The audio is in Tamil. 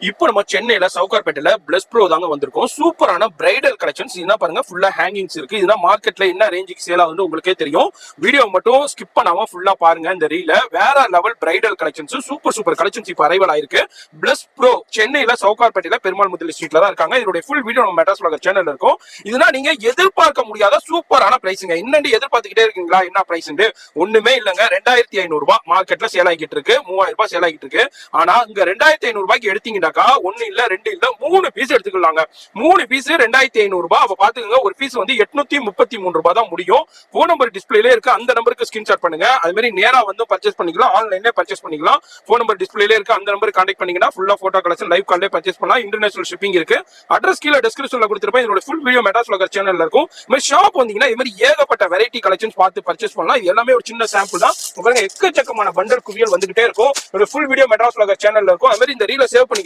இப்போ நம்ம சென்னையில சவுகார்பேட்டையில பிளஸ் ப்ரோ தாங்க வந்திருக்கோம். சூப்பரான பிரைடல் கலெக்ஷன்ஸ். என்ன பாருங்க, ஃபுல்லா ஹேங்கிங்ஸ் இருக்கு. இதுனா மார்க்கெட்ல என்ன ரேஞ்சுக்கு சேல் ஆகுது உங்களுக்கே தெரியும். வீடியோ மட்டும் ஸ்கிப் பண்ணாம ஃபுல்லா பாருங்க. இந்த ரீல வேற level bridal collections, super collections இப்போ அரைவல் ஆயிருக்கு. பிளஸ் ப்ரோ சென்னையில சவுகார்பேட்டையில பெருமாள் முதலி ஸ்ட்ரீட்ல தான் இருக்காங்க. இதோட ஃபுல் வீடியோ நம்ம மெட்ராஸ் vlogger சேனல்ல இருக்கும். இதுனா நீங்க எதிர்பார்க்க முடியாத சூப்பரான பிரைஸ்ங்க. இன்னண்டி எதிர்பார்த்துக்கிட்டே இருக்கீங்களா என்ன பிரைஸ்? ஒண்ணுமே இல்லங்க. 2500 ரூபாய் மார்க்கெட்ல சேல் ஆகிட்டு இருக்கு. 3000 ரூபாய் சேல் ஆகிட்டு இருக்கு. ஆனா இங்க 2500 ரூபாய்க்கு எடுத்தீங்கன்னாக்கா ஒன்னு இல்ல 2 இல்ல 3 பீஸ் எடுத்துக்கலாங்க. 3 பீஸ் 2500 ரூபாய். அப்ப பாத்துக்கங்க, ஒரு பீஸ் வந்து 833 ரூபாய் தான் முடியும். போன் நம்பர் டிஸ்பிளேல இருக்கு, அந்த நம்பருக்கு ஸ்கிரீன்ஷாட் பண்ணுங்க. அது மாதிரி நேரா வந்து பர்ச்சேஸ் பண்ணிக்கலாம், ஆன்லைன்ல பர்ச்சேஸ் பண்ணிக்கலாம். போன் நம்பர் டிஸ்பிளேல இருக்கு, அந்த நம்பருக்கு கான்டாக்ட் பண்ணீங்கன்னா ஃபுல்லா போட்டோ கலெக்ஷன் லைவ் கால்லே பர்ச்சேஸ் பண்ணலாம். இன்டர்நேஷனல் ஷிப்பிங் இருக்கு. அட்ரஸ் கீழ டிஸ்கிரிப்ஷன்ல கொடுத்திருப்பேன். இதோட ஃபுல் வீடியோ மெட்ராஸ் vlogger சேனல்ல இருக்கும். இந்த ஷாப் வந்தீங்கன்னா இது மாதிரி ஏகப்பட்ட வெரைட்டி கலெக்ஷன்ஸ் பார்த்து பர்ச்சேஸ் பண்ணலாம். இது எல்லாமே ஒரு சின்ன சாம்பிள் தான். உங்களுக்கு எக்கச்சக்கமான பண்டல் குவியல் வந்துகிட்டே இருக்கும். ஒரு ஃபுல் வீடியோ மெட்ராஸ் vlogger சேனல்ல இருக்கும். அது மாதிரி இந்த ரீல சேவ் பண்ணி